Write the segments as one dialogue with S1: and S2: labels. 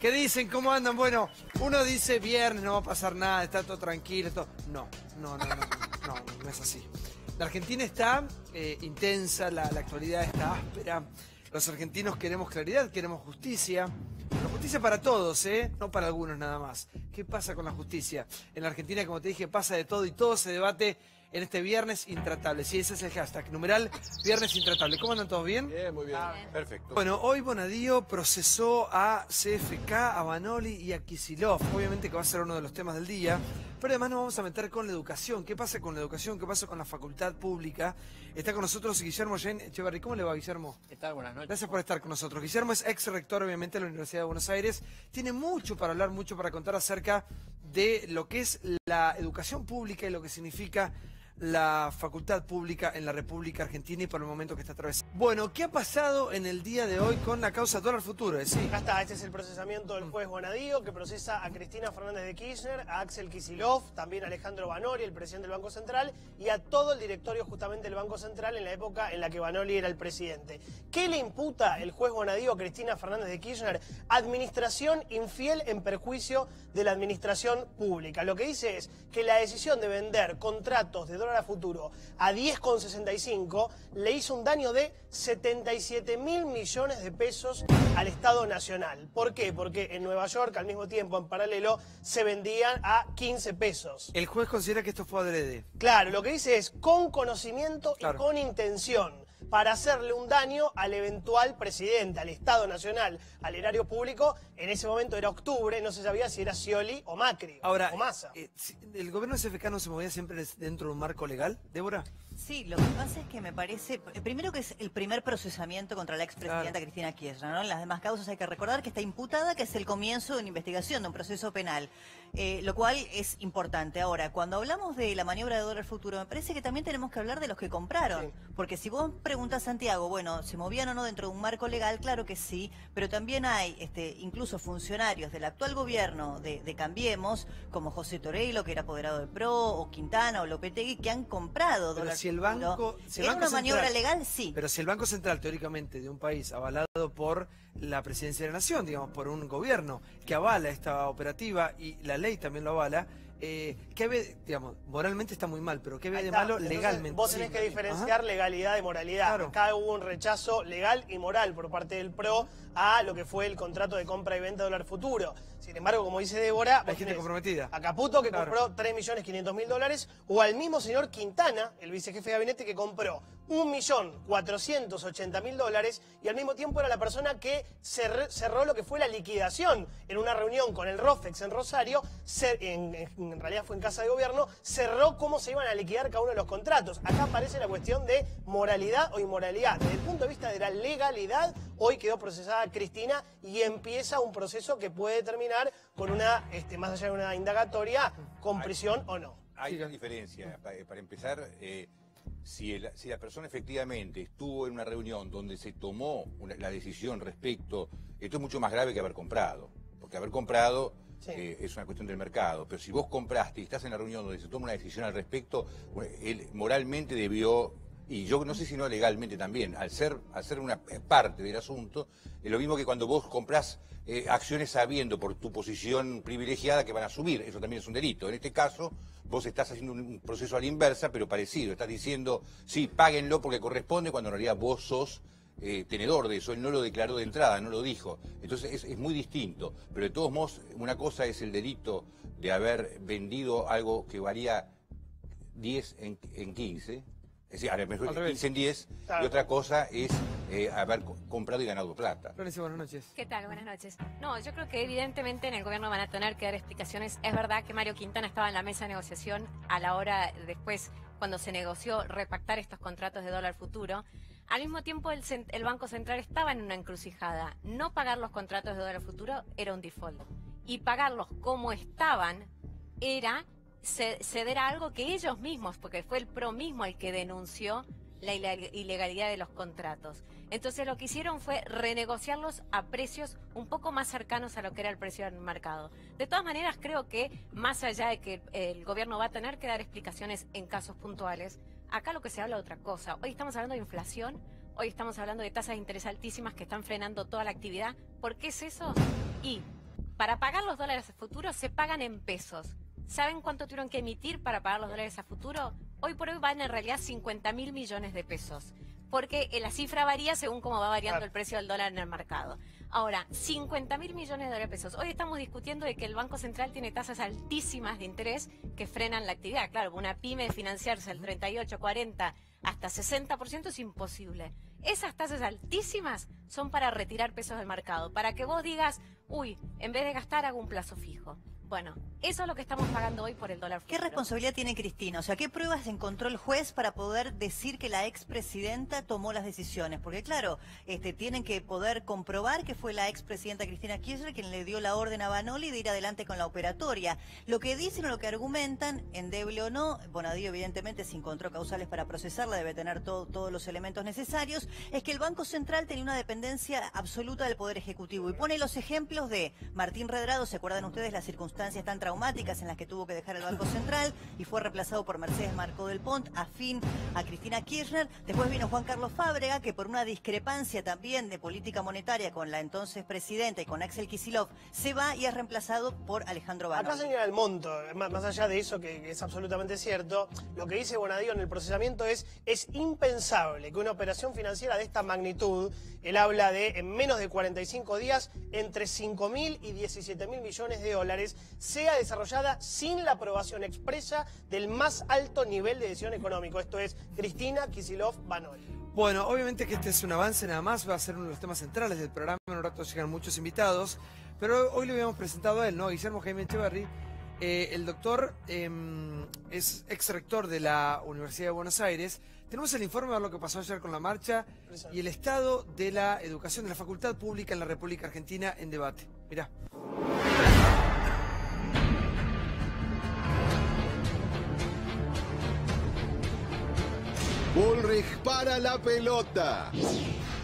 S1: ¿Qué dicen? ¿Cómo andan? Bueno, uno dice viernes, no va a pasar nada, está todo tranquilo, todo. No es así. La Argentina está intensa, la actualidad está áspera. Los argentinos queremos claridad, queremos justicia. Pero justicia para todos, no para algunos nada más. ¿Qué pasa con la justicia? En la Argentina, como te dije, pasa de todo y todo se debate en este viernes intratable. Sí, ese es el hashtag, numeral viernes intratable. ¿Cómo andan todos bien?
S2: Bien, muy bien. Perfecto.
S1: Bueno, hoy Bonadío procesó a CFK, a Vanoli y a Kicillof. Obviamente que va a ser uno de los temas del día. Pero además nos vamos a meter con la educación. ¿Qué pasa con la educación? ¿Qué pasa con la facultad pública? Está con nosotros Guillermo Jen Echeverri. ¿Cómo le va, Guillermo?
S3: ¿Qué tal? Buenas noches.
S1: Gracias por estar con nosotros. Guillermo es ex rector, obviamente, de la Universidad de Buenos Aires. Tiene mucho para hablar, mucho para contar acerca de lo que es la educación pública y lo que significa la facultad pública en la República Argentina y por el momento que está atravesando. Bueno, ¿qué ha pasado en el día de hoy con la causa Dólar Futuro? Sí.
S4: Acá está, este es el procesamiento del juez Bonadío, que procesa a Cristina Fernández de Kirchner, a Axel Kicillof, también a Alejandro Vanoli, el presidente del Banco Central, y a todo el directorio justamente del Banco Central en la época en la que Vanoli era el presidente. ¿Qué le imputa el juez Bonadío a Cristina Fernández de Kirchner? Administración infiel en perjuicio de la administración pública. Lo que dice es que la decisión de vender contratos de dólar a futuro a 10,65 le hizo un daño de 77.000 millones de pesos al Estado Nacional. ¿Por qué? Porque en Nueva York, al mismo tiempo, en paralelo, se vendían a 15 pesos.
S1: El juez considera que esto fue adrede.
S4: Claro, lo que dice es con conocimiento y con intención, para hacerle un daño al eventual presidente, al Estado Nacional, al erario público. En ese momento era octubre, no se sabía si era Scioli o Macri.
S1: Ahora,
S4: o Massa.
S1: ¿el gobierno de CFK no se movía siempre dentro de un marco legal, Débora?
S5: Sí, lo que pasa es que me parece, primero que es el primer procesamiento contra la expresidenta Cristina Kirchner, ¿no? En las demás causas hay que recordar que está imputada, que es el comienzo de una investigación, de un proceso penal, lo cual es importante. Ahora, cuando hablamos de la maniobra de dólar futuro, me parece que también tenemos que hablar de los que compraron, porque si vos preguntas, Santiago, bueno, ¿se movían o no dentro de un marco legal? Claro que sí, pero también hay incluso funcionarios del actual gobierno de Cambiemos, como José Torello, que era apoderado del PRO, o Quintana, o Lopetegui, que han comprado dólar
S1: Si el banco,
S5: ¿era una maniobra legal? Sí.
S1: Pero si el Banco Central, teóricamente, de un país avalado por la presidencia de la nación, digamos, por un gobierno que avala esta operativa y la ley también lo avala, ¿qué ve, digamos, moralmente está muy mal, pero qué ve de malo
S4: Entonces,
S1: legalmente?
S4: vos tenés que diferenciar legalidad de moralidad.
S1: Claro.
S4: Acá hubo un rechazo legal y moral por parte del PRO a lo que fue el contrato de compra y venta de dólar futuro. Sin embargo, como dice Débora,
S1: hay gente comprometida.
S4: A Caputo, que compró 3.500.000 dólares, o al mismo señor Quintana, el vicejefe de gabinete, que compró 1.480.000 dólares, y al mismo tiempo era la persona que cerró lo que fue la liquidación en una reunión con el ROFEX en Rosario. En realidad fue en Casa de Gobierno, cerró cómo se iban a liquidar cada uno de los contratos. Acá aparece la cuestión de moralidad o inmoralidad. Desde el punto de vista de la legalidad, hoy quedó procesada Cristina y empieza un proceso que puede terminar con una, más allá de una indagatoria, con prisión o no.
S2: Hay una diferencia. Para empezar, si la persona efectivamente estuvo en una reunión donde se tomó la decisión respecto, esto es mucho más grave que haber comprado, porque haber comprado es una cuestión del mercado, pero si vos compraste y estás en la reunión donde se toma una decisión al respecto, él moralmente debió, y yo no sé si no legalmente también, al ser una parte del asunto, es lo mismo que cuando vos comprás acciones sabiendo por tu posición privilegiada que van a subir, eso también es un delito. En este caso, vos estás haciendo un proceso a la inversa, pero parecido, estás diciendo, sí, páguenlo porque corresponde, cuando en realidad vos sos tenedor de eso, él no lo declaró de entrada, no lo dijo. Entonces es muy distinto, pero de todos modos, una cosa es el delito de haber vendido algo que valía 10 en 15, es decir, a lo mejor 15 en 10, y otra cosa es haber comprado y ganado plata.
S1: Florencia, buenas noches.
S6: ¿Qué tal? Buenas noches. No, yo creo que evidentemente en el gobierno van a tener que dar explicaciones. Es verdad que Mario Quintana estaba en la mesa de negociación a la hora después, cuando se negoció repactar estos contratos de dólar futuro. Al mismo tiempo, el Banco Central estaba en una encrucijada. No pagar los contratos de dólar futuro era un default. Y pagarlos como estaban era ceder a algo que ellos mismos, porque fue el PRO mismo el que denunció la ilegalidad de los contratos. Entonces lo que hicieron fue renegociarlos a precios un poco más cercanos a lo que era el precio del mercado. De todas maneras, creo que más allá de que el gobierno va a tener que dar explicaciones en casos puntuales, acá lo que se habla de otra cosa. Hoy estamos hablando de inflación, Hoy estamos hablando de tasas de interés altísimas que están frenando toda la actividad. ¿Por qué es eso? Y para pagar los dólares a futuro se pagan en pesos. ¿Saben cuánto tuvieron que emitir para pagar los dólares a futuro? Hoy por hoy van en realidad 50.000 millones de pesos. Porque la cifra varía según cómo va variando el precio del dólar en el mercado. Ahora, 50.000 millones de pesos. Hoy estamos discutiendo de que el Banco Central tiene tasas altísimas de interés que frenan la actividad. Claro, una pyme de financiarse al 38, 40, hasta 60% es imposible. Esas tasas altísimas son para retirar pesos del mercado, para que vos digas, uy, en vez de gastar hago un plazo fijo. Bueno, eso es lo que estamos pagando hoy por el dólar futuro.
S5: ¿Qué responsabilidad tiene Cristina? O sea, ¿qué pruebas encontró el juez para poder decir que la expresidenta tomó las decisiones? Porque claro, tienen que poder comprobar que fue la expresidenta Cristina Kirchner quien le dio la orden a Vanoli de ir adelante con la operatoria. Lo que dicen o lo que argumentan, endeble o no, Bonadío evidentemente se encontró causales para procesarla, debe tener todos los elementos necesarios, es que el Banco Central tenía una dependencia absoluta del Poder Ejecutivo. Y pone los ejemplos de Martín Redrado, ¿se acuerdan ustedes las circunstancias tan traumáticas en las que tuvo que dejar el Banco Central y fue reemplazado por Mercedes Marcó del Pont, afín a Cristina Kirchner? Después vino Juan Carlos Fábrega, que por una discrepancia también de política monetaria con la entonces presidenta y con Axel Kicillof, se va y es reemplazado por Alejandro Vanoli.
S4: Acá señala el monto, más allá de eso que es absolutamente cierto, lo que dice Bonadío en el procesamiento es impensable que una operación financiera de esta magnitud, él habla de en menos de 45 días, entre 5.000 y 17.000 millones de dólares, sea desarrollada sin la aprobación expresa del más alto nivel de decisión económico. Esto es Cristina Kicillof Vanoli.
S1: Bueno, obviamente que este es un avance nada más, va a ser uno de los temas centrales del programa, en un rato llegan muchos invitados, pero hoy le habíamos presentado a él, ¿no? Guillermo Jaime Echeverry, el doctor es ex rector de la Universidad de Buenos Aires. Tenemos el informe de lo que pasó ayer con la marcha y el estado de la educación de la facultad pública en la República Argentina en debate. Mirá.
S3: Bullrich para la pelota.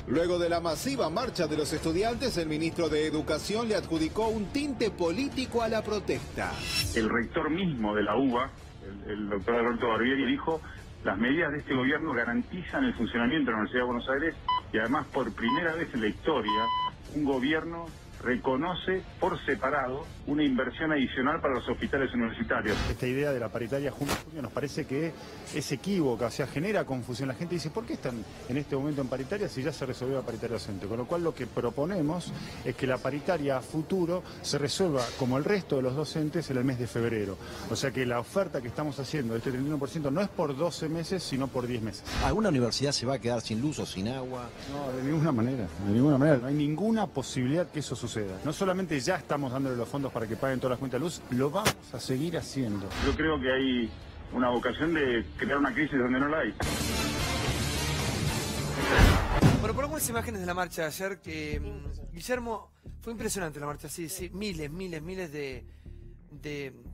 S3: Luego de la masiva marcha de los estudiantes, el ministro de Educación le adjudicó un tinte político a la protesta.
S7: El rector mismo de la UBA, el doctor Alberto Barbieri, dijo: las medidas de este gobierno garantizan el funcionamiento de la Universidad de Buenos Aires y además por primera vez en la historia un gobierno reconoce por separado una inversión adicional para los hospitales universitarios.
S8: Esta idea de la paritaria junio nos parece que es equívoca, o sea, genera confusión. La gente dice, ¿por qué están en este momento en paritaria si ya se resolvió la paritaria docente? Con lo cual lo que proponemos es que la paritaria a futuro se resuelva como el resto de los docentes en el mes de febrero. O sea que la oferta que estamos haciendo de este 31% no es por 12 meses, sino por 10 meses.
S9: ¿Alguna universidad se va a quedar sin luz o sin agua?
S8: No, de ninguna manera, de ninguna manera. No hay ninguna posibilidad que eso suceda. No solamente ya estamos dándole los fondos para que paguen todas las cuentas de luz, lo vamos a seguir haciendo.
S7: Yo creo que hay una vocación de crear una crisis donde no la hay.
S1: Bueno, ponemos imágenes de la marcha de ayer que, Guillermo, fue impresionante la marcha, sí, miles de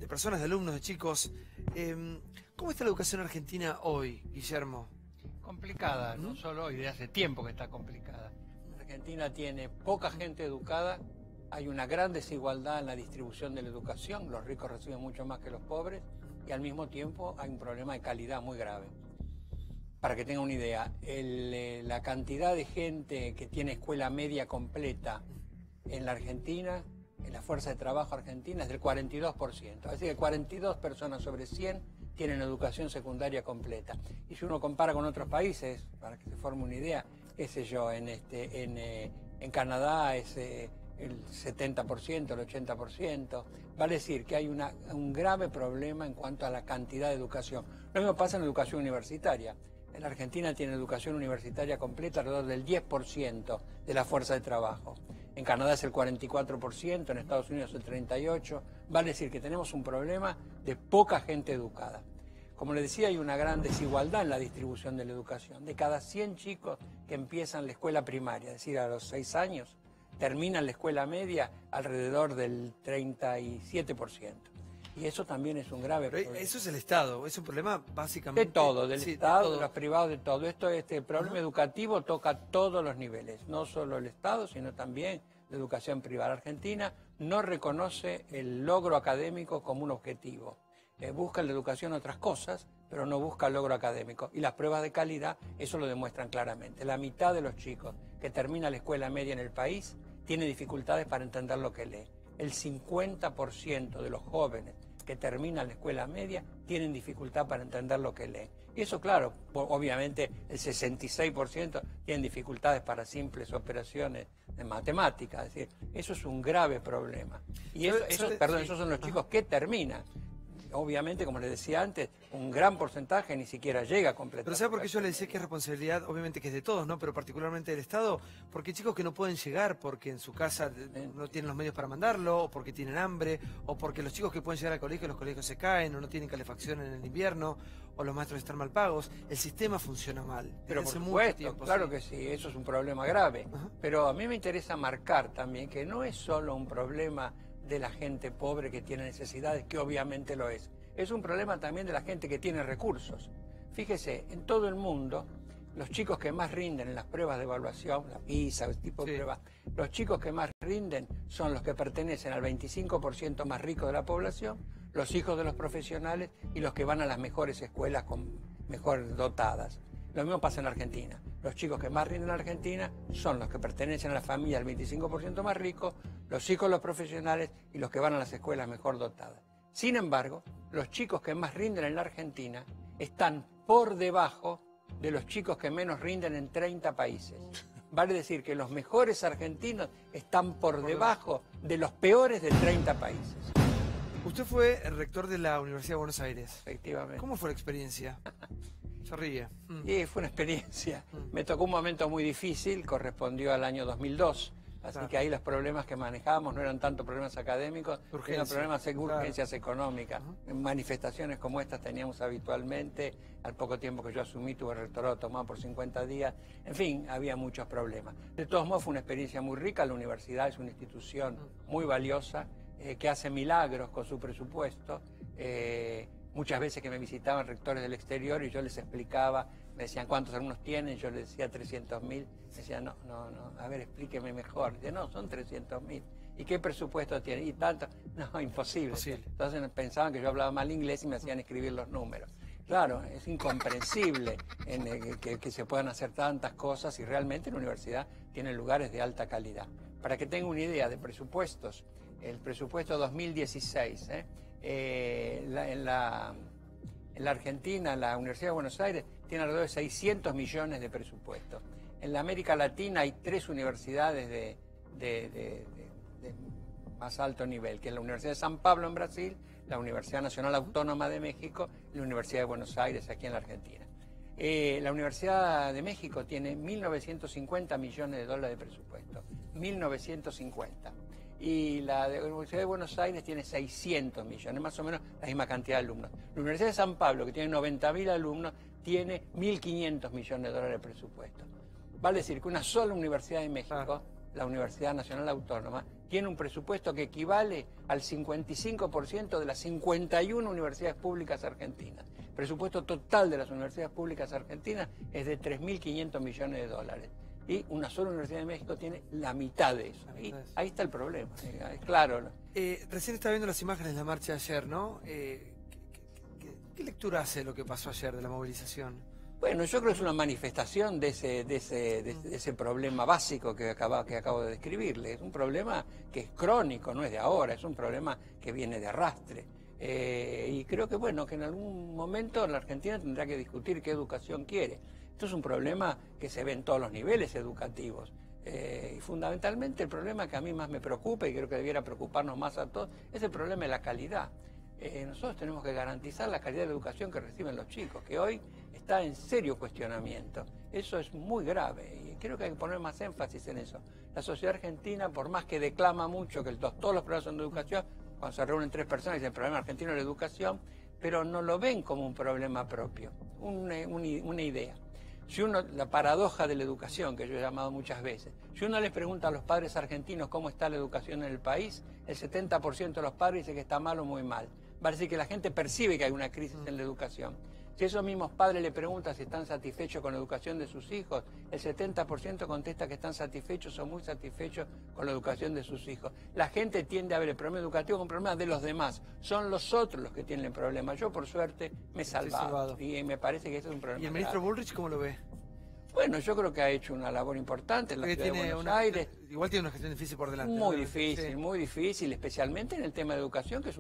S1: personas, de alumnos, de chicos. ¿Cómo está la educación argentina hoy, Guillermo?
S10: Complicada, no solo hoy, de hace tiempo que está complicada. Argentina tiene poca gente educada, hay una gran desigualdad en la distribución de la educación, los ricos reciben mucho más que los pobres y al mismo tiempo hay un problema de calidad muy grave. Para que tengan una idea, la cantidad de gente que tiene escuela media completa en la Argentina, en la fuerza de trabajo argentina, es del 42%. Así que 42 personas sobre 100 tienen educación secundaria completa. Y si uno compara con otros países, para que se forme una idea, qué sé yo, en Canadá es el 70%, el 80%. Vale decir que hay un grave problema en cuanto a la cantidad de educación. Lo mismo pasa en la educación universitaria. En la Argentina tiene educación universitaria completa alrededor del 10% de la fuerza de trabajo. En Canadá es el 44%, en Estados Unidos el 38%. Vale decir que tenemos un problema de poca gente educada. Como les decía, hay una gran desigualdad en la distribución de la educación. De cada 100 chicos que empiezan la escuela primaria, es decir, a los 6 años, terminan la escuela media alrededor del 37%. Y eso también es un grave problema.
S1: Eso es el Estado, es un problema básicamente...
S10: De todo, del Estado, de los privados, de todo. Este problema educativo toca todos los niveles, no solo el Estado, sino también la educación privada. Argentina no reconoce el logro académico como un objetivo. Busca en la educación otras cosas, pero no busca el logro académico. Y las pruebas de calidad eso lo demuestran claramente. La mitad de los chicos que terminan la escuela media en el país tiene dificultades para entender lo que lee. El 50% de los jóvenes que terminan la escuela media tienen dificultad para entender lo que leen. Y eso, claro, obviamente el 66% tienen dificultades para simples operaciones de matemáticas. Es decir, eso es un grave problema. Y esos son los chicos que terminan. Obviamente, como les decía antes, un gran porcentaje ni siquiera llega a completar.
S1: Pero ¿sabe por qué yo le decía que es responsabilidad? Obviamente que es de todos, ¿no? Pero particularmente del Estado, porque hay chicos que no pueden llegar porque en su casa no tienen los medios para mandarlo, o porque tienen hambre, o porque los chicos que pueden llegar al colegio, los colegios se caen, o no tienen calefacción en el invierno, o los maestros están mal pagos. El sistema funciona mal.
S10: Pero por supuesto, claro que sí, eso es un problema grave. Pero a mí me interesa marcar también que no es solo un problema de la gente pobre que tiene necesidades, que obviamente lo es. Es un problema también de la gente que tiene recursos. Fíjese, en todo el mundo, los chicos que más rinden en las pruebas de evaluación, la PISA, ese tipo de pruebas, los chicos que más rinden son los que pertenecen al 25% más rico de la población, los hijos de los profesionales y los que van a las mejores escuelas mejor dotadas. Lo mismo pasa en Argentina. Los chicos que más rinden en Argentina son los que pertenecen a la familia del 25% más rico, los hijos de los profesionales y los que van a las escuelas mejor dotadas. Sin embargo, los chicos que más rinden en la Argentina están por debajo de los chicos que menos rinden en 30 países. Vale decir que los mejores argentinos están por debajo de los peores de 30 países.
S1: Usted fue el rector de la Universidad de Buenos Aires.
S10: Efectivamente.
S1: ¿Cómo fue la experiencia? Se ríe.
S10: Sí, fue una experiencia. Me tocó un momento muy difícil, correspondió al año 2002. Así que ahí los problemas que manejábamos no eran tanto problemas académicos, eran problemas de urgencias económicas. Manifestaciones como estas teníamos habitualmente. Al poco tiempo que yo asumí, tuve el rectorado tomado por 50 días. En fin, había muchos problemas. De todos modos, fue una experiencia muy rica. La universidad es una institución muy valiosa, que hace milagros con su presupuesto. Muchas veces que me visitaban rectores del exterior y yo les explicaba, me decían cuántos alumnos tienen, yo les decía 300.000, me decían no, a ver, explíqueme mejor. Dice, no, son 300.000. ¿Y qué presupuesto tienen? Y tanto, no, imposible. Entonces pensaban que yo hablaba mal inglés y me hacían escribir los números. Claro, es incomprensible que se puedan hacer tantas cosas y realmente la universidad tiene lugares de alta calidad. Para que tenga una idea de presupuestos, el presupuesto 2016, en la Argentina, la Universidad de Buenos Aires tiene alrededor de 600 millones de presupuesto. En la América Latina hay 3 universidades de más alto nivel, que es la Universidad de San Pablo en Brasil, la Universidad Nacional Autónoma de México y la Universidad de Buenos Aires aquí en la Argentina. La Universidad de México tiene 1.950 millones de dólares de presupuesto. 1.950. Y la Universidad de Buenos Aires tiene 600 millones, más o menos la misma cantidad de alumnos. La Universidad de San Pablo, que tiene 90.000 alumnos, tiene 1.500 millones de dólares de presupuesto. Vale decir que una sola universidad de México, la Universidad Nacional Autónoma, tiene un presupuesto que equivale al 55% de las 51 universidades públicas argentinas. El presupuesto total de las universidades públicas argentinas es de 3.500 millones de dólares. Y una sola Universidad de México tiene la mitad de eso. Y ahí está el problema, es claro.
S1: Recién estaba viendo las imágenes de la marcha de ayer, ¿no? ¿Qué lectura hace lo que pasó ayer de la movilización?
S10: Bueno, yo creo que es una manifestación de ese problema básico que acabo de describirle. Es un problema que es crónico, no es de ahora, es un problema que viene de arrastre. Y creo que, bueno, que en algún momento la Argentina tendrá que discutir qué educación quiere. Esto es un problema que se ve en todos los niveles educativos. Y fundamentalmente el problema que a mí más me preocupa y creo que debiera preocuparnos más a todos es el problema de la calidad. Nosotros tenemos que garantizar la calidad de la educación que reciben los chicos, que hoy está en serio cuestionamiento. Eso es muy grave y creo que hay que poner más énfasis en eso. La sociedad argentina, por más que declama mucho que todos los problemas son de educación, cuando se reúnen 3 personas dicen el problema argentino es la educación, pero no lo ven como un problema propio, una idea. Si la paradoja de la educación, que yo he llamado muchas veces, si uno les pregunta a los padres argentinos cómo está la educación en el país, el 70% de los padres dice que está mal o muy mal. Va a decir que la gente percibe que hay una crisis en la educación. Si esos mismos padres le preguntan si están satisfechos con la educación de sus hijos, el 70% contesta que están satisfechos o muy satisfechos con la educación de sus hijos. La gente tiende a ver el problema educativo como un problema de los demás. Son los otros los que tienen el problema. Yo, por suerte, me he salvado. Y me parece que este es un problema
S1: ¿Y el ministro
S10: grave.
S1: Bullrich cómo lo ve?
S10: Bueno, yo creo que ha hecho una labor importante en la ciudad de Buenos Aires.
S1: Igual tiene una gestión difícil por delante.
S10: Muy
S1: ¿no?
S10: difícil,
S1: Sí.
S10: muy difícil, especialmente en el tema de educación, que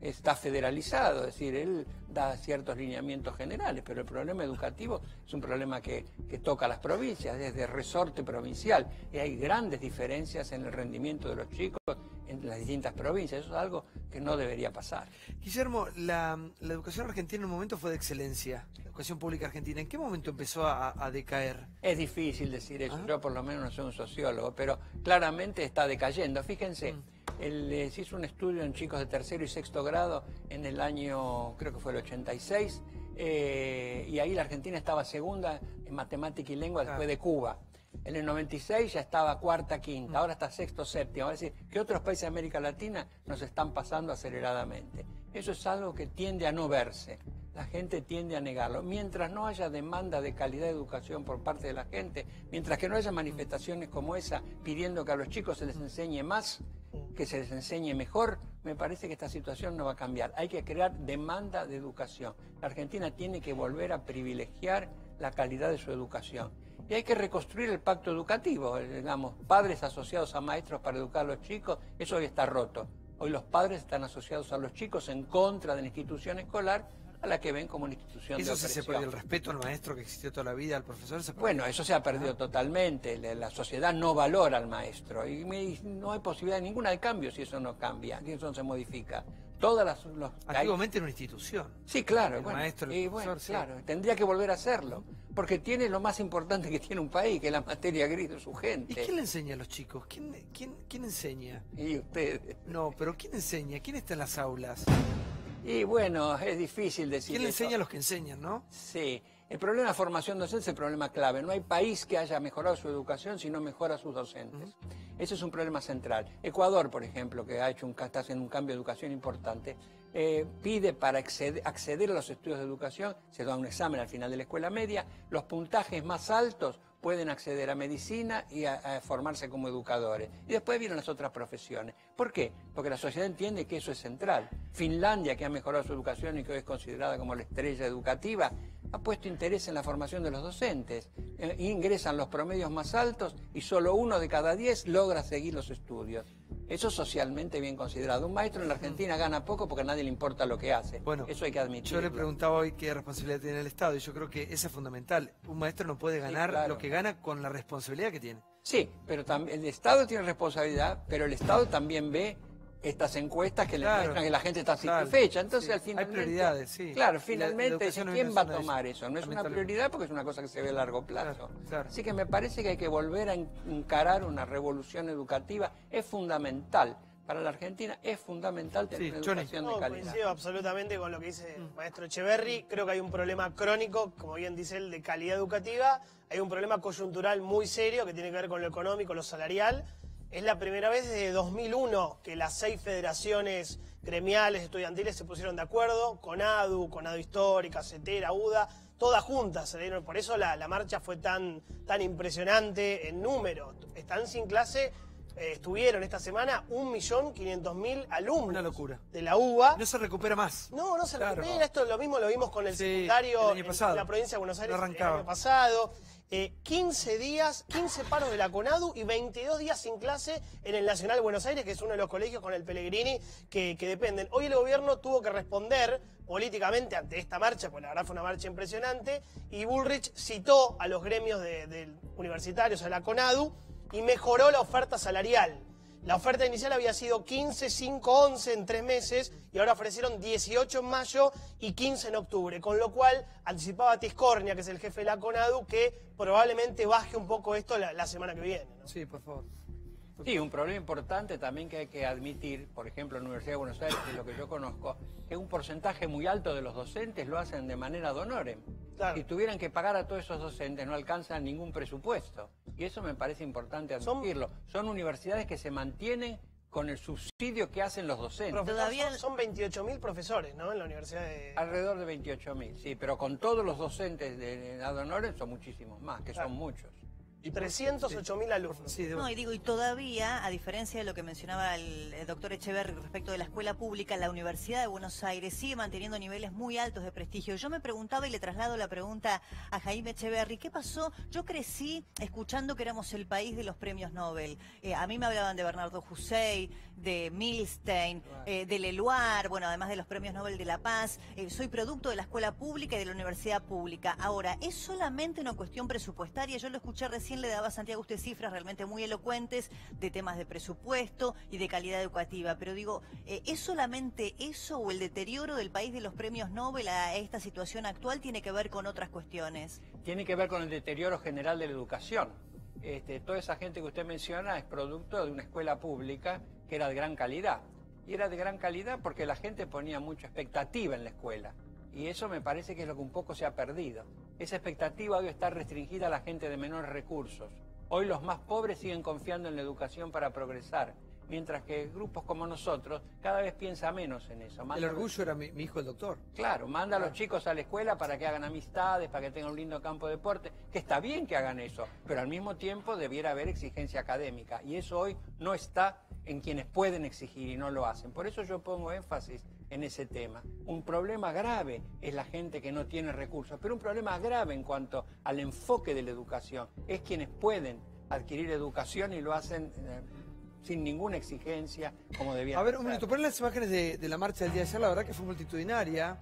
S10: está federalizado, es decir, él da ciertos lineamientos generales, pero el problema educativo es un problema que toca a las provincias, desde resorte provincial, y hay grandes diferencias en el rendimiento de los chicos en las distintas provincias. Eso es algo que no debería pasar.
S1: Guillermo, la educación argentina en un momento fue de excelencia, la educación pública argentina. ¿En qué momento empezó a decaer?
S10: Es difícil decir eso, yo por lo menos no soy un sociólogo, pero claramente está decayendo. Fíjense, se hizo un estudio en chicos de tercero y sexto grado en el año, creo que fue el 86, y ahí la Argentina estaba segunda en matemática y lengua después de Cuba. En el 96 ya estaba cuarta, quinta, ahora está sexto, séptimo. Es decir, que otros países de América Latina nos están pasando aceleradamente. Eso es algo que tiende a no verse. La gente tiende a negarlo. Mientras no haya demanda de calidad de educación por parte de la gente, mientras que no haya manifestaciones como esa pidiendo que a los chicos se les enseñe más, que se les enseñe mejor, me parece que esta situación no va a cambiar. Hay que crear demanda de educación. La Argentina tiene que volver a privilegiar la calidad de su educación. Y hay que reconstruir el pacto educativo, digamos, padres asociados a maestros para educar a los chicos, eso hoy está roto. Hoy los padres están asociados a los chicos en contra de la institución escolar, a la que ven como una institución de opresión.
S1: Eso sí se perdió, el respeto al maestro que existió toda la vida, al profesor se perdió.
S10: Bueno, eso se ha perdido totalmente. La sociedad no valora al maestro y no hay posibilidad ninguna de cambio si eso no cambia, si eso no se modifica.
S1: Antiguamente era una institución.
S10: Sí, claro.
S1: El maestro, el profesor, sí.
S10: Claro, tendría que volver a hacerlo, porque tiene lo más importante que tiene un país, que es la materia gris de su gente.
S1: ¿Y quién le enseña a los chicos? ¿Quién enseña?
S10: Y ustedes.
S1: No, pero ¿quién enseña? ¿Quién está en las aulas?
S10: Y bueno, es difícil decir
S1: ¿Quién le
S10: eso.
S1: enseña a los que enseñan, no?
S10: Sí. El problema de la formación docente es el problema clave. No hay país que haya mejorado su educación si no mejora a sus docentes. Ese es un problema central. Ecuador, por ejemplo, que está haciendo un cambio de educación importante, pide para acceder a los estudios de educación, se da un examen al final de la escuela media, los puntajes más altos pueden acceder a medicina y a formarse como educadores. Y después vienen las otras profesiones. ¿Por qué? Porque la sociedad entiende que eso es central. Finlandia, que ha mejorado su educación y que hoy es considerada como la estrella educativa, ha puesto interés en la formación de los docentes. Ingresan los promedios más altos y solo 1 de cada 10 logra seguir los estudios. Eso es socialmente bien considerado. Un maestro en la Argentina gana poco porque a nadie le importa lo que hace.
S1: Bueno,
S10: eso hay que admitirlo.
S1: Yo le preguntaba hoy qué responsabilidad tiene el Estado y yo creo que eso es fundamental. Un maestro no puede ganar lo que gana con la responsabilidad que tiene. Sí,
S10: pero también el Estado tiene responsabilidad, pero el Estado también ve estas encuestas que le muestran que la gente está satisfecha. Entonces, al final.
S1: Hay prioridades, sí.
S10: Claro, finalmente, ¿quién va a tomar eso? No es una prioridad porque es una cosa que se ve a largo plazo. Así que me parece que hay que volver a encarar una revolución educativa. Es fundamental. Para la Argentina es fundamental tener una educación de calidad.
S4: Coincido absolutamente con lo que dice el maestro Echeverri. Creo que hay un problema crónico, como bien dice él, de calidad educativa. Hay un problema coyuntural muy serio que tiene que ver con lo económico, lo salarial. Es la primera vez desde 2001 que las 6 federaciones gremiales estudiantiles se pusieron de acuerdo, CONADU Histórica, CETERA, UDA, todas juntas. Por eso la marcha fue tan impresionante en número. Están sin clase, estuvieron esta semana 1.500.000 alumnos.
S1: Una locura.
S4: De la UBA.
S1: No se recupera más.
S4: No se recupera. Esto lo mismo lo vimos con el secundario en la provincia de Buenos Aires el año pasado. 15 días, 15 paros de la CONADU y 22 días sin clase en el Nacional de Buenos Aires, que es uno de los colegios con el Pellegrini que dependen. Hoy el gobierno tuvo que responder políticamente ante esta marcha, pues la verdad fue una marcha impresionante, y Bullrich citó a los gremios de universitarios, a la CONADU, y mejoró la oferta salarial. La oferta inicial había sido 15, 5, 11 en 3 meses y ahora ofrecieron 18 en mayo y 15 en octubre, con lo cual anticipaba Tiscornia, que es el jefe de la CONADU, que probablemente baje un poco esto la semana que viene, ¿no?
S1: Sí, por favor.
S10: Sí, un problema importante también que hay que admitir, por ejemplo, en la Universidad de Buenos Aires, que es lo que yo conozco, que un porcentaje muy alto de los docentes lo hacen de manera ad honorem. Claro. Si tuvieran que pagar a todos esos docentes, no alcanzan ningún presupuesto. Y eso me parece importante admitirlo. Son universidades que se mantienen con el subsidio que hacen los docentes.
S4: Profesor, son 28.000 profesores, ¿no? En la Universidad de...
S10: Alrededor de 28.000, sí, pero con todos los docentes de Ad Honorem son muchísimos más, que son muchos.
S4: Y 308.000 alumnos.
S1: Sí,
S5: No, y digo, y todavía, a diferencia de lo que mencionaba el doctor Echeverri respecto de la escuela pública, la Universidad de Buenos Aires sigue manteniendo niveles muy altos de prestigio. Yo me preguntaba, y le traslado la pregunta a Jaime Echeverri, ¿qué pasó? Yo crecí escuchando que éramos el país de los premios Nobel. A mí me hablaban de Bernardo Hussein, de Milstein, de Leloir, bueno, además de los premios Nobel de la Paz. Soy producto de la escuela pública y de la universidad pública. Ahora, ¿es solamente una cuestión presupuestaria? Yo lo escuché recién, le daba a Santiago usted cifras realmente muy elocuentes de temas de presupuesto y de calidad educativa, pero digo, ¿es solamente eso o el deterioro del país de los premios Nobel a esta situación actual tiene que ver con otras cuestiones?
S10: Tiene que ver con el deterioro general de la educación. Toda esa gente que usted menciona es producto de una escuela pública que era de gran calidad. Y era de gran calidad porque la gente ponía mucha expectativa en la escuela. Y eso me parece que es lo que un poco se ha perdido. Esa expectativa hoy está restringida a la gente de menores recursos. Hoy los más pobres siguen confiando en la educación para progresar, mientras que grupos como nosotros cada vez piensa menos en eso.
S1: El orgullo era mi hijo el doctor.
S10: Claro, manda a los chicos a la escuela para que hagan amistades, para que tengan un lindo campo de deporte, que está bien que hagan eso, pero al mismo tiempo debiera haber exigencia académica, y eso hoy no está en quienes pueden exigir y no lo hacen. Por eso yo pongo énfasis en ese tema. Un problema grave es la gente que no tiene recursos, pero un problema grave en cuanto al enfoque de la educación es quienes pueden adquirir educación y lo hacen sin ninguna exigencia como debía ser.
S1: A ver, un minuto, ponen las imágenes de la marcha del día de ayer, la verdad que fue multitudinaria.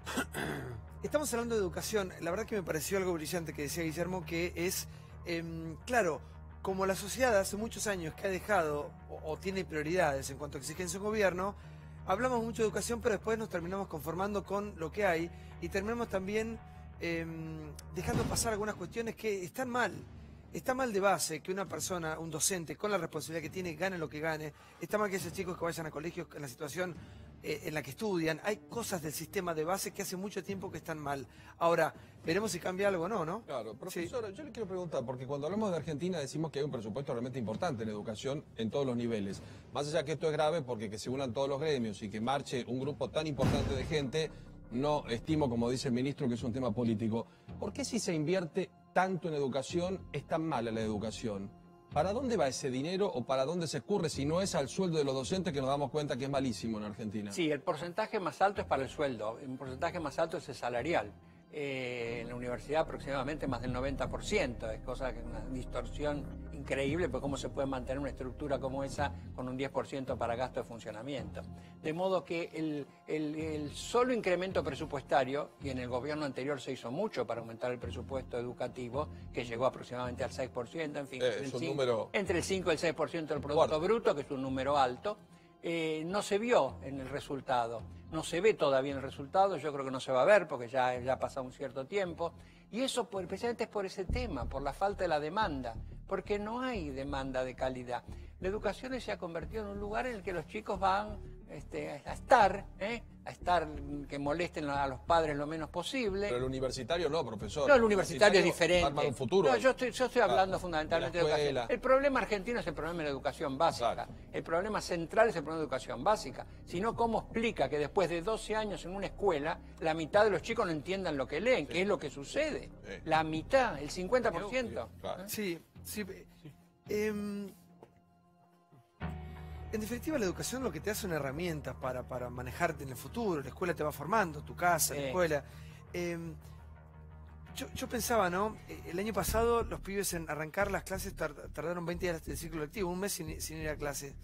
S1: Estamos hablando de educación, la verdad que me pareció algo brillante que decía Guillermo, que es, claro, como la sociedad hace muchos años que ha dejado o tiene prioridades en cuanto a exigencia del gobierno, hablamos mucho de educación, pero después nos terminamos conformando con lo que hay y terminamos también dejando pasar algunas cuestiones que están mal. Está mal de base que una persona, un docente, con la responsabilidad que tiene, gane lo que gane. Está mal que esos chicos que vayan a colegios en la situación en la que estudian. Hay cosas del sistema de base que hace mucho tiempo que están mal. Ahora, veremos si cambia algo o no, ¿no?
S11: Claro, profesora, yo le quiero preguntar, porque cuando hablamos de Argentina decimos que hay un presupuesto realmente importante en educación en todos los niveles. Más allá que esto es grave porque que se unan todos los gremios y que marche un grupo tan importante de gente, no estimo, como dice el ministro, que es un tema político. ¿Por qué si se invierte tanto en educación es tan mala la educación? ¿Para dónde va ese dinero o para dónde se escurre si no es al sueldo de los docentes, que nos damos cuenta que es malísimo en Argentina?
S10: Sí, el porcentaje más alto es para el sueldo, el porcentaje más alto es el salarial. En la universidad aproximadamente más del 90%, es cosa que es una distorsión increíble, porque cómo se puede mantener una estructura como esa con un 10% para gasto de funcionamiento. De modo que el solo incremento presupuestario, y en el gobierno anterior se hizo mucho para aumentar el presupuesto educativo, que llegó aproximadamente al 6%, en fin, entre el 5 y el 6% del Producto Bruto, que es un número alto. No se vio en el resultado, no se ve todavía en el resultado, yo creo que no se va a ver porque ya ha pasado un cierto tiempo, y eso especialmente es por ese tema, por la falta de la demanda, porque no hay demanda de calidad. La educación se ha convertido en un lugar en el que los chicos van a estar, que molesten a los padres lo menos posible.
S11: Pero el universitario no, profesor.
S10: No, el universitario es diferente.
S11: Arma un futuro.
S10: No, yo estoy hablando fundamentalmente de educación. El problema argentino es el problema de la educación básica. Claro. El problema central es el problema de educación básica. Si no, ¿cómo explica que después de 12 años en una escuela, la mitad de los chicos no entiendan lo que leen? ¿Qué es lo que sucede? La mitad, el 50%.
S1: Claro. Sí. En definitiva, la educación lo que te hace una herramienta para manejarte en el futuro. La escuela te va formando, tu casa, la escuela. Yo pensaba, ¿no? El año pasado los pibes en arrancar las clases tardaron 20 días del ciclo lectivo, un mes sin ir a clases.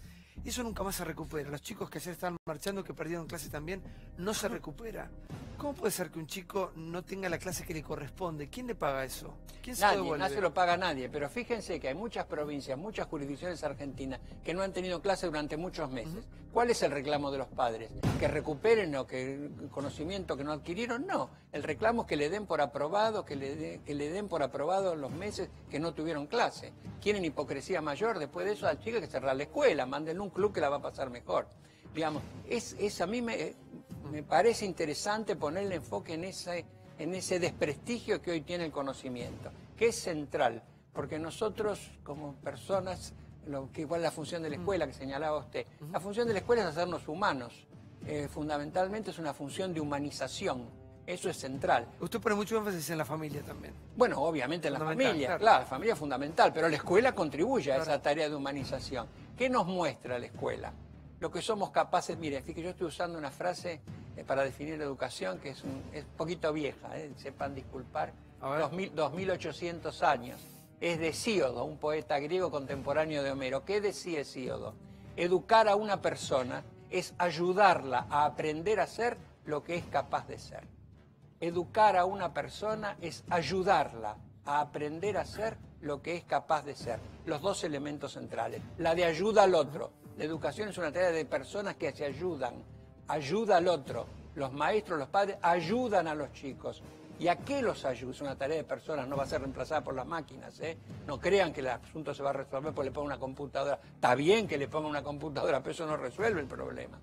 S1: Y eso nunca más se recupera. Los chicos que ayer estaban marchando, que perdieron clases también, no se recupera. ¿Cómo puede ser que un chico no tenga la clase que le corresponde? ¿Quién le paga eso? ¿Quién se lo devuelve?
S10: No se lo paga nadie, pero fíjense que hay muchas provincias, muchas jurisdicciones argentinas que no han tenido clase durante muchos meses. ¿Cuál es el reclamo de los padres? ¿Que recuperen o que el conocimiento que no adquirieron? No. El reclamo es que le den por aprobado, que le den por aprobado los meses que no tuvieron clase. ¿Quieren hipocresía mayor? Después de eso, al chico hay que cerrar la escuela, mándenle un club que la va a pasar mejor. Digamos, a mí me parece interesante ponerle enfoque en ese desprestigio que hoy tiene el conocimiento, que es central, porque nosotros como personas ¿cuál es la función de la escuela que señalaba usted? La función de la escuela es hacernos humanos. Fundamentalmente es una función de humanización. Eso es central.
S1: Usted pone mucho énfasis en la familia también.
S10: Bueno, obviamente en la familia, claro, la familia es fundamental, pero la escuela contribuye a esa tarea de humanización. ¿Qué nos muestra la escuela? Lo que somos capaces, mire, fíjate, yo estoy usando una frase para definir la educación que es un poquito vieja, sepan disculpar, 2800 años. Es de Hesíodo, un poeta griego contemporáneo de Homero. ¿Qué decía Hesíodo? Educar a una persona es ayudarla a aprender a ser lo que es capaz de ser. Educar a una persona es ayudarla a aprender a ser lo que es capaz de ser. Los dos elementos centrales. La de ayuda al otro. La educación es una tarea de personas que se ayudan. Ayuda al otro. Los maestros, los padres ayudan a los chicos. ¿Y a qué los ayuda? Es una tarea de personas, no va a ser reemplazada por las máquinas, ¿eh? No crean que el asunto se va a resolver porque le pongan una computadora. Está bien que le pongan una computadora, pero eso no resuelve el problema.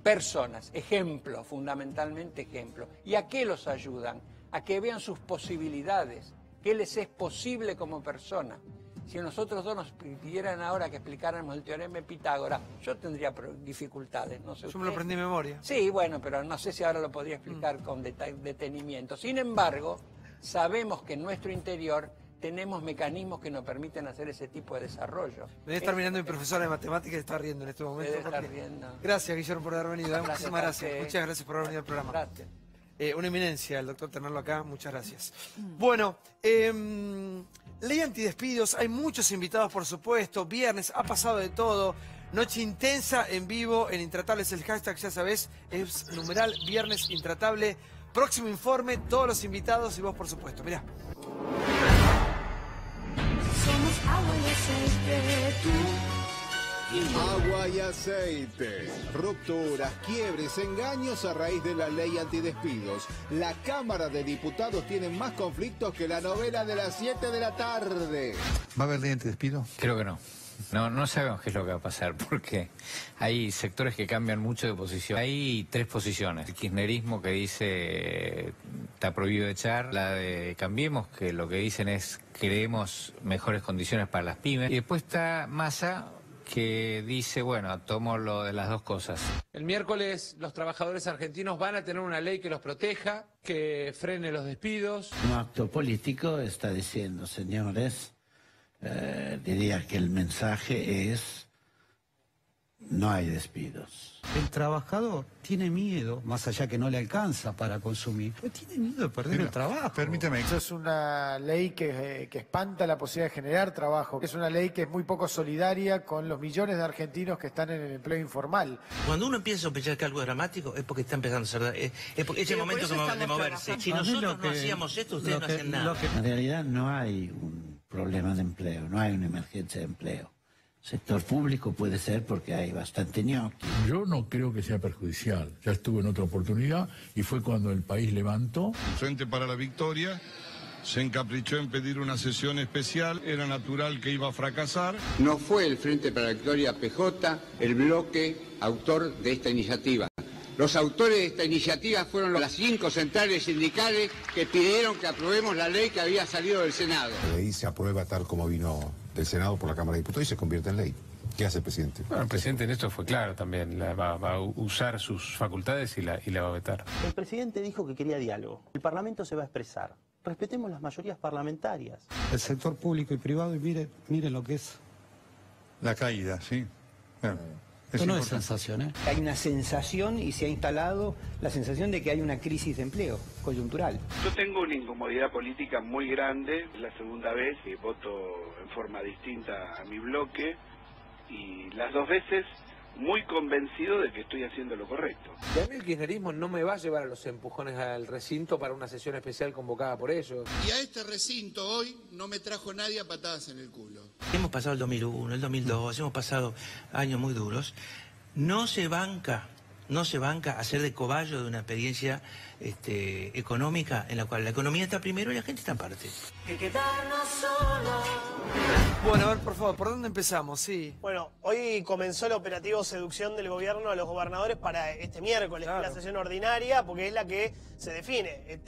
S10: Personas, ejemplo, fundamentalmente ejemplo. ¿Y a qué los ayudan? A que vean sus posibilidades, qué les es posible como persona. Si nosotros dos nos pidieran ahora que explicáramos el teorema de Pitágoras, yo tendría dificultades, no sé.
S1: Yo me lo aprendí de memoria.
S10: Sí, bueno, pero no sé si ahora lo podría explicar con detenimiento. Sin embargo, sabemos que en nuestro interior tenemos mecanismos que nos permiten hacer ese tipo de desarrollo.
S1: Me debe estar mirando mi profesora de matemáticas y está riendo en este momento.
S10: Debe estar riendo.
S1: Gracias, Guillermo, por haber venido. Muchísimas gracias. Muchas gracias por haber venido al programa.
S10: Gracias.
S1: Una eminencia el doctor tenerlo acá. Muchas gracias. Bueno, ley antidespidos. Hay muchos invitados, por supuesto. Viernes, ha pasado de todo. Noche intensa en vivo en Intratables. El hashtag, ya sabés, es numeral Viernes Intratable. Próximo informe, todos los invitados y vos, por supuesto. Mirá.
S12: Somos agua y aceite, tú.
S3: Agua y aceite. Rupturas, quiebres, engaños a raíz de la ley antidespidos. La Cámara de Diputados tiene más conflictos que la novela de las 7 de la tarde.
S13: ¿Va a haber ley antidespido?
S14: Creo que no. No sabemos qué es lo que va a pasar, porque hay sectores que cambian mucho de posición. Hay tres posiciones. El kirchnerismo, que dice está prohibido echar. La de Cambiemos, que lo que dicen es queremos mejores condiciones para las pymes. Y después está Massa, que dice, bueno, tomo lo de las dos cosas.
S15: El miércoles los trabajadores argentinos van a tener una ley que los proteja, que frene los despidos.
S16: Un acto político está diciendo, señores, diría que el mensaje es: no hay despidos.
S17: El trabajador tiene miedo, más allá que no le alcanza para consumir, pero tiene miedo de perder el trabajo.
S13: Permíteme.
S18: Eso es una ley que espanta la posibilidad de generar trabajo. Es una ley que es muy poco solidaria con los millones de argentinos que están en el empleo informal.
S19: Cuando uno empieza a sospechar que algo es dramático, es porque está empezando a ser... Es porque es el momento de moverse. Si nosotros no hacíamos esto, ustedes no hacen nada.
S16: En realidad no hay un problema de empleo, no hay una emergencia de empleo. Sector público puede ser porque hay bastante ñoqui.
S20: Yo no creo que sea perjudicial. Ya estuve en otra oportunidad y fue cuando el país levantó.
S21: Frente para la Victoria se encaprichó en pedir una sesión especial. Era natural que iba a fracasar.
S22: No fue el Frente para la Victoria PJ el bloque autor de esta iniciativa. Los autores de esta iniciativa fueron las 5 centrales sindicales que pidieron que aprobemos la ley que había salido del Senado.
S23: La ley se aprueba tal como vino del Senado por la Cámara de Diputados y se convierte en ley. ¿Qué hace el presidente?
S24: Bueno, el presidente en esto fue claro también. Va a usar sus facultades y la va a vetar.
S25: El presidente dijo que quería diálogo. El Parlamento se va a expresar. Respetemos las mayorías parlamentarias.
S17: El sector público y privado, y miren lo que es.
S13: La caída, sí. Bueno.
S17: Esto no es sensación, ¿eh?
S26: Hay una sensación y se ha instalado la sensación de que hay una crisis de empleo coyuntural.
S27: Yo tengo una incomodidad política muy grande. Es la segunda vez que voto en forma distinta a mi bloque y las dos veces muy convencido de que estoy haciendo lo correcto.
S15: Y a mí el kirchnerismo no me va a llevar a los empujones al recinto para una sesión especial convocada por ellos.
S28: Y a este recinto hoy no me trajo nadie a patadas en el culo.
S19: Hemos pasado el 2001, el 2002, hemos pasado años muy duros. No se banca hacer de cobayo de una experiencia económica en la cual la economía está primero y la gente está aparte.
S12: Que quedarnos solos.
S1: Bueno, a ver, por favor, ¿por dónde empezamos? Sí.
S4: Bueno, hoy comenzó el operativo Seducción del Gobierno a los gobernadores para este miércoles, claro, la sesión ordinaria, porque es la que se define.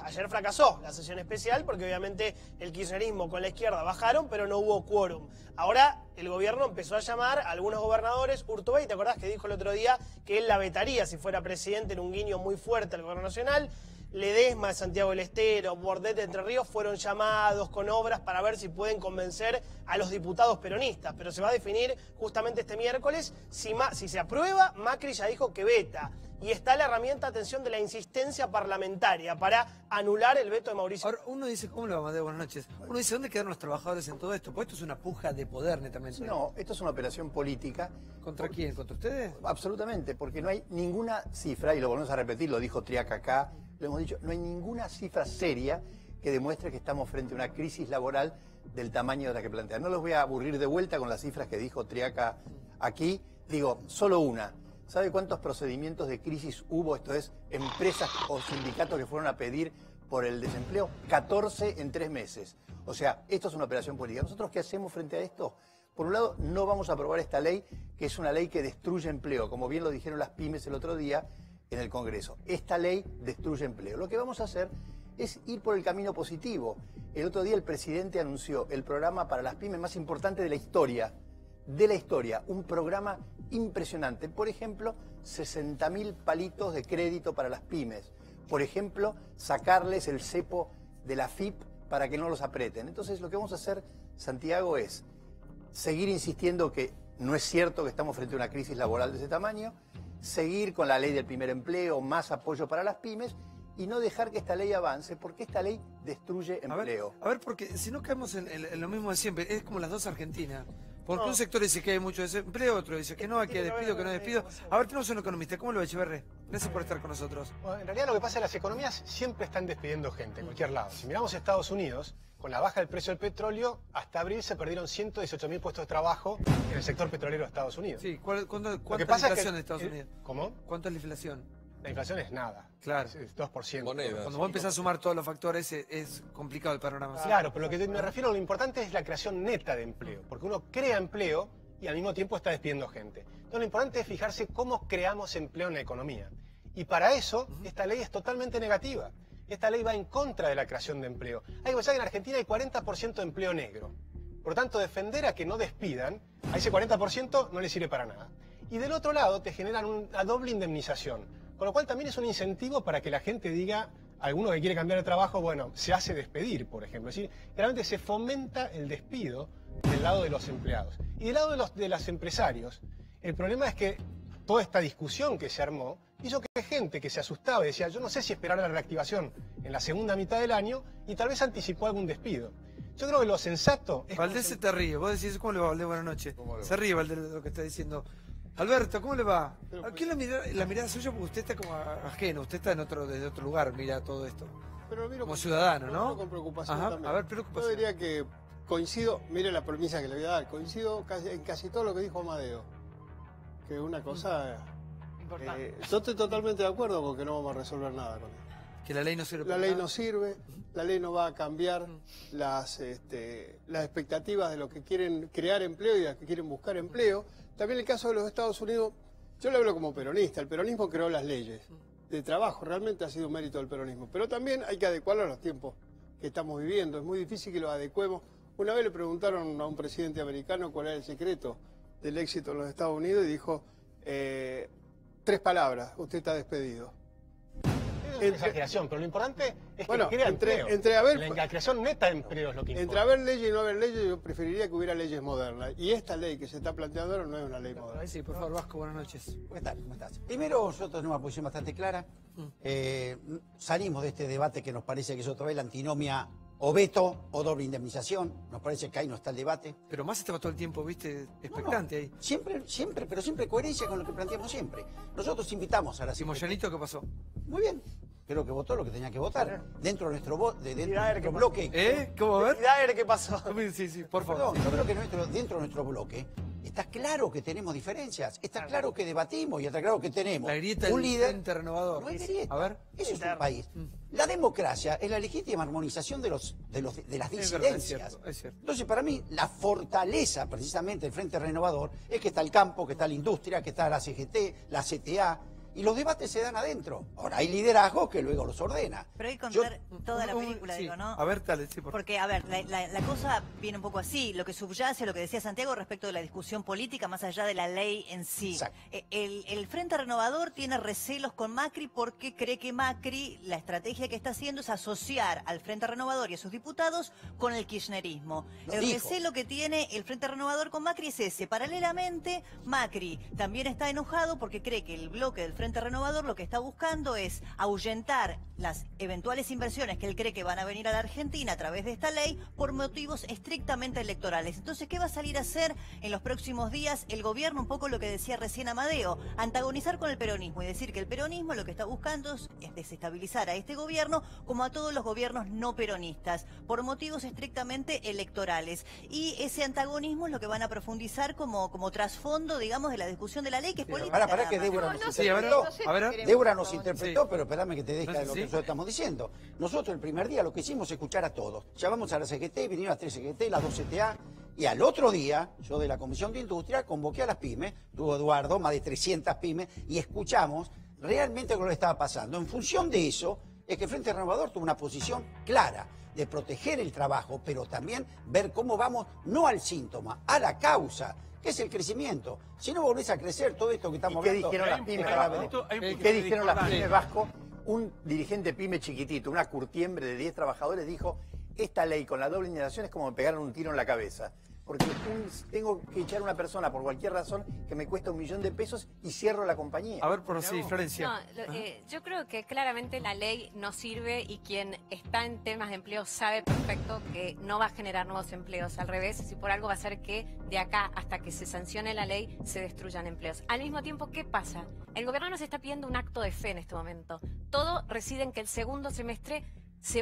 S4: Ayer fracasó la sesión especial porque obviamente el kirchnerismo con la izquierda bajaron, pero no hubo quórum. Ahora el gobierno empezó a llamar a algunos gobernadores. Urtubey, ¿te acordás que dijo el otro día que él la vetaría si fuera presidente, en un guiño muy fuerte al gobierno nacional? Ledesma de Santiago del Estero, Bordet de Entre Ríos fueron llamados con obras para ver si pueden convencer a los diputados peronistas. Pero se va a definir justamente este miércoles si se aprueba. Macri ya dijo que veta. Y está la herramienta, atención, de la insistencia parlamentaria para anular el veto de Mauricio.
S1: Ahora, uno dice, ¿cómo le va, Amadeo? Buenas noches. Uno dice, ¿dónde quedaron los trabajadores en todo esto? Pues esto es una puja de poder, netamente.
S2: No, esto es una operación política.
S1: ¿Contra quién? ¿Contra ustedes?
S2: Absolutamente, porque no hay ninguna cifra, y lo volvemos a repetir, lo dijo Triaca acá, lo hemos dicho, no hay ninguna cifra seria que demuestre que estamos frente a una crisis laboral del tamaño de la que plantea. No los voy a aburrir de vuelta con las cifras que dijo Triaca aquí. Digo, solo una. ¿Sabe cuántos procedimientos de crisis hubo? Esto es, empresas o sindicatos que fueron a pedir por el desempleo. 14 en 3 meses. O sea, esto es una operación política. ¿Nosotros qué hacemos frente a esto? Por un lado, no vamos a aprobar esta ley, que es una ley que destruye empleo, como bien lo dijeron las pymes el otro día en el Congreso. Esta ley destruye empleo. Lo que vamos a hacer es ir por el camino positivo. El otro día el presidente anunció el programa para las pymes más importante de la historia. Un programa impresionante. Por ejemplo, 60.000 palitos de crédito para las pymes. Por ejemplo, sacarles el cepo de la FIP para que no los aprieten. Entonces, lo que vamos a hacer, Santiago, es seguir insistiendo que no es cierto que estamos frente a una crisis laboral de ese tamaño, seguir con la ley del primer empleo, más apoyo para las pymes, y no dejar que esta ley avance, porque esta ley destruye empleo.
S1: A ver, porque si no caemos en lo mismo de siempre, es como las dos Argentinas. Porque un sector dice que hay mucho desempleo, otro dice que no, que hay despido, que no hay despido. A ver, tenemos un economista, ¿cómo lo ve, Echeverri? Gracias por estar con nosotros.
S5: Bueno, en realidad lo que pasa es que las economías siempre están despidiendo gente en cualquier lado. Si miramos Estados Unidos, con la baja del precio del petróleo, hasta abril se perdieron 118.000 puestos de trabajo en el sector petrolero de Estados Unidos.
S1: Sí, ¿cuánto es la inflación en Estados Unidos?
S5: ¿Cómo?
S1: ¿Cuánto es la inflación?
S5: La inflación es nada.
S1: Claro.
S5: Es 2%.
S1: Cuando vos empezás a sumar todos los factores es complicado el panorama.
S5: Claro, pero lo que me refiero, lo importante es la creación neta de empleo. Porque uno crea empleo y al mismo tiempo está despidiendo gente. Entonces lo importante es fijarse cómo creamos empleo en la economía. Y para eso, esta ley es totalmente negativa. Esta ley va en contra de la creación de empleo. Hay que pensar que en Argentina hay 40% de empleo negro. Por lo tanto, defender a que no despidan, a ese 40% no le sirve para nada. Y del otro lado te generan una doble indemnización. Con lo cual también es un incentivo para que la gente diga, alguno que quiere cambiar de trabajo, bueno, se hace despedir, por ejemplo. Es decir, realmente se fomenta el despido del lado de los empleados. Y del lado de los empresarios, el problema es que toda esta discusión que se armó hizo que gente que se asustaba y decía, yo no sé si esperar a la reactivación en la segunda mitad del año, y tal vez anticipó algún despido. Yo creo que lo sensato es...
S1: Valdés se te ríe, vos decís, ¿cómo le va, Valdés? Buenas noches. Se ríe Valdés de lo que está diciendo. Alberto, ¿cómo le va? ¿Qué es la mirada suya? Porque usted está como ajeno, usted está desde otro lugar, mira todo esto.
S6: Pero miro
S1: como ciudadano, ¿no?
S6: Con preocupación también.
S1: A ver, preocupación.
S6: Yo diría que coincido, mire la premisa que le voy a dar, coincido en casi todo lo que dijo Amadeo. Que es una cosa... yo estoy totalmente de acuerdo con que no vamos a resolver nada con esto.
S1: Que la ley no sirve
S6: para nada. La ley no sirve, la ley no va a cambiar las expectativas de los que quieren crear empleo y de los que quieren buscar empleo. También el caso de los Estados Unidos, yo lo hablo como peronista, el peronismo creó las leyes de trabajo, realmente ha sido un mérito del peronismo, pero también hay que adecuarlo a los tiempos que estamos viviendo, es muy difícil que los adecuemos. Una vez le preguntaron a un presidente americano cuál era el secreto del éxito en los Estados Unidos y dijo, 3 palabras, usted está despedido.
S5: Es una exageración, pero lo importante es que crea empleo. La creación neta de empleo es lo que importa.
S6: Entre haber leyes y no haber leyes, yo preferiría que hubiera leyes modernas. Y esta ley que se está planteando ahora no es una ley moderna.
S1: Sí, por favor, Vasco, buenas noches.
S7: ¿Cómo estás? Primero, nosotros tenemos una posición bastante clara. Salimos de este debate que nos parece que es otra vez la antinomia o veto o doble indemnización. Nos parece que ahí no está el debate.
S1: Pero más estaba todo el tiempo, viste, expectante ahí.
S7: Siempre, pero siempre coherencia con lo que planteamos siempre. Nosotros invitamos a la...
S1: ¿Y Moyanito qué pasó?
S7: Muy bien. Creo que votó lo que tenía que votar. Dentro de nuestro bloque.
S1: ¿Cómo ver?
S4: ¿Qué pasó?
S1: Sí, por favor.
S7: Yo creo que dentro de nuestro bloque está claro que tenemos diferencias, está claro que debatimos y está claro que tenemos
S1: la grieta
S7: un líder
S1: renovador.
S7: No es grieta.
S1: A ver.
S7: Eso es un país. La democracia es la legítima armonización de las disidencias.
S1: Es cierto.
S7: Entonces, para mí, la fortaleza precisamente del Frente Renovador es que está el campo, que está la industria, que está la CGT, la CTA. y los debates se dan adentro. Ahora, hay liderazgo que luego los ordena.
S3: Pero hay que contar toda la película,
S1: sí.
S3: digo, ¿no?
S1: A ver, dale, sí,
S3: Porque, a ver, la cosa viene un poco así. Lo que subyace, lo que decía Santiago respecto de la discusión política, más allá de la ley en sí. El Frente Renovador tiene recelos con Macri porque cree que Macri, la estrategia que está haciendo es asociar al Frente Renovador y a sus diputados con el kirchnerismo. El recelo que tiene el Frente Renovador con Macri es ese. Paralelamente, Macri también está enojado porque cree que el bloque del Frente Renovador lo que está buscando es ahuyentar las eventuales inversiones que él cree que van a venir a la Argentina a través de esta ley por motivos estrictamente electorales. Entonces, ¿qué va a salir a hacer en los próximos días el gobierno? Un poco lo que decía recién Amadeo, antagonizar con el peronismo y decir que el peronismo lo que está buscando es desestabilizar a este gobierno como a todos los gobiernos no peronistas por motivos estrictamente electorales. Y ese antagonismo es lo que van a profundizar como trasfondo, digamos, de la discusión de la ley, que es política.
S7: Para que Débora nos interpretó. Débora nos interpretó, pero espérame que te deja de lo que nosotros estamos diciendo. Nosotros el primer día lo que hicimos es escuchar a todos. Llamamos a la CGT, vinieron las 3 CGT, las 2 CTA, y al otro día, yo de la Comisión de Industria convoqué a las pymes, tuvo Eduardo, más de 300 pymes, y escuchamos realmente lo que estaba pasando. En función de eso, es que el Frente Renovador tuvo una posición clara de proteger el trabajo, pero también ver cómo vamos, no al síntoma, a la causa, que es el crecimiento. Si no volvés a crecer todo esto que estamos hablando...
S2: ¿Qué dijeron las pymes? ¿Qué dijeron las pymes, Vasco? Un dirigente pyme chiquitito, una curtiembre de 10 trabajadores, dijo: esta ley con la doble indemnización es como me pegaron un tiro en la cabeza. Porque tengo que echar a una persona por cualquier razón que me cuesta $1.000.000 y cierro la compañía.
S1: A ver, por sí, Florencia.
S8: No, yo creo que claramente la ley no sirve y quien está en temas de empleo sabe perfecto que no va a generar nuevos empleos. Al revés, si por algo va a ser que de acá hasta que se sancione la ley se destruyan empleos. Al mismo tiempo, ¿qué pasa? El gobierno nos está pidiendo un acto de fe en este momento. Todo reside en que el segundo semestre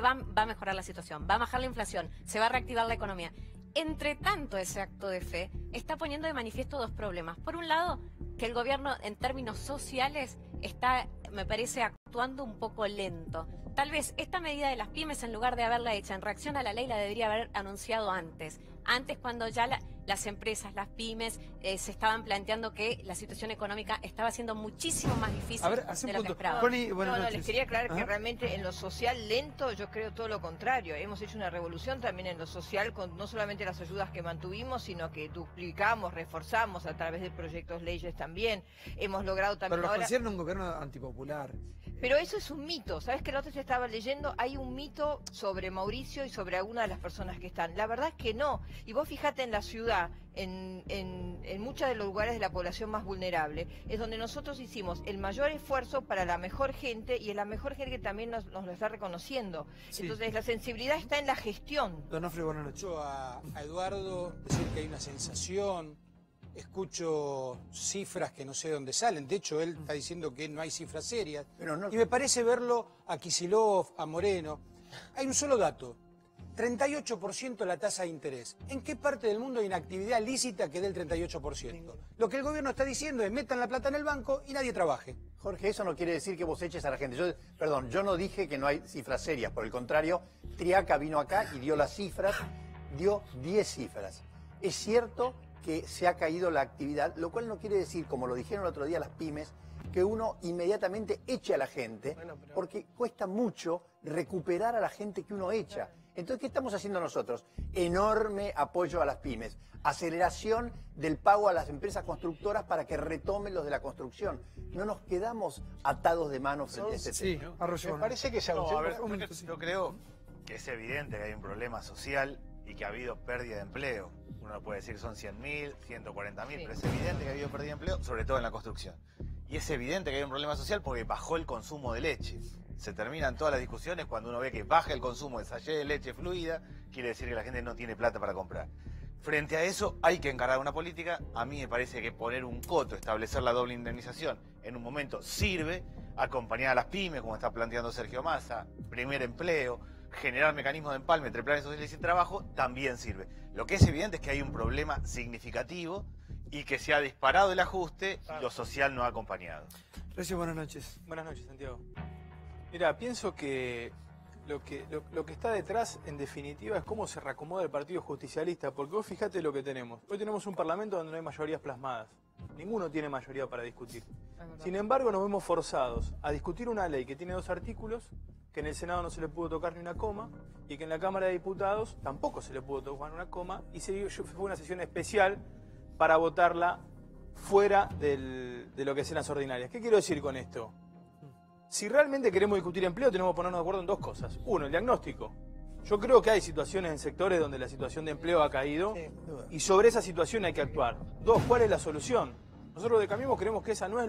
S8: va a mejorar la situación, va a bajar la inflación, se va a reactivar la economía. Entre tanto, ese acto de fe está poniendo de manifiesto dos problemas. Por un lado, que el gobierno en términos sociales está, me parece, actuando un poco lento. Tal vez esta medida de las pymes, en lugar de haberla hecha en reacción a la ley, la debería haber anunciado antes. Antes, cuando ya las empresas, las pymes, se estaban planteando que la situación económica estaba siendo muchísimo más difícil de lo que esperaban.
S9: No, les quería aclarar que realmente en lo social lento yo creo todo lo contrario. Hemos hecho una revolución también en lo social con no solamente las ayudas que mantuvimos, sino que duplicamos, reforzamos a través de proyectos leyes también. Hemos logrado también
S1: Pero los consideran un gobierno antipopular.
S9: Pero eso es un mito. ¿Sabes que la otra vez estaba leyendo? Hay un mito sobre Mauricio y sobre alguna de las personas que están. La verdad es que no. Y vos fíjate en la ciudad, en muchos de los lugares de la población más vulnerable, es donde nosotros hicimos el mayor esfuerzo para la mejor gente y es la mejor gente que también nos lo está reconociendo. Sí. Entonces la sensibilidad está en la gestión.
S1: Don Ofre, buenas noches.
S10: A Eduardo decir que hay una sensación, escucho cifras que no sé de dónde salen, de hecho él está diciendo que no hay cifras serias, y me parece verlo a Kicillof, a Moreno. Hay un solo dato: 38% la tasa de interés. ¿En qué parte del mundo hay una actividad lícita que dé el 38%? Lo que el gobierno está diciendo es: metan la plata en el banco y nadie trabaje.
S2: Jorge, eso no quiere decir que vos eches a la gente. Yo no dije que no hay cifras serias, por el contrario, Triaca vino acá y dio las cifras, dio 10 cifras. Es cierto que se ha caído la actividad, lo cual no quiere decir, como lo dijeron el otro día las pymes, que uno inmediatamente eche a la gente, porque cuesta mucho recuperar a la gente que uno echa. Entonces, ¿qué estamos haciendo nosotros? Enorme apoyo a las pymes, aceleración del pago a las empresas constructoras para que retomen los de la construcción. No nos quedamos atados de manos frente a este tema.
S10: Me parece que se
S11: yo creo que es evidente que hay un problema social y que ha habido pérdida de empleo. Uno puede decir que son 100.000, 140.000, pero es evidente que ha habido pérdida de empleo, sobre todo en la construcción. Y es evidente que hay un problema social porque bajó el consumo de leche. Se terminan todas las discusiones cuando uno ve que baja el consumo de sachet de leche fluida, quiere decir que la gente no tiene plata para comprar. Frente a eso hay que encarar una política. A mí me parece que poner un coto, establecer la doble indemnización en un momento sirve, acompañar a las pymes, como está planteando Sergio Massa, primer empleo, generar mecanismos de empalme entre planes sociales y trabajo, también sirve. Lo que es evidente es que hay un problema significativo y que se ha disparado el ajuste y lo social no ha acompañado.
S1: Reci, buenas noches.
S14: Buenas noches, Santiago. Mira, pienso que lo que está detrás, en definitiva, es cómo se reacomoda el Partido Justicialista, porque vos fíjate lo que tenemos. Hoy tenemos un parlamento donde no hay mayorías plasmadas. Ninguno tiene mayoría para discutir. Sin embargo, nos vemos forzados a discutir una ley que tiene 2 artículos, que en el Senado no se le pudo tocar ni una coma, y que en la Cámara de Diputados tampoco se le pudo tocar una coma, y fue una sesión especial para votarla fuera de lo que sean las ordinarias. ¿Qué quiero decir con esto? Si realmente queremos discutir empleo, tenemos que ponernos de acuerdo en 2 cosas. Uno, el diagnóstico. Yo creo que hay situaciones en sectores donde la situación de empleo ha caído y sobre esa situación hay que actuar. 2, ¿cuál es la solución? Nosotros de Cambiemos creemos que esa no es la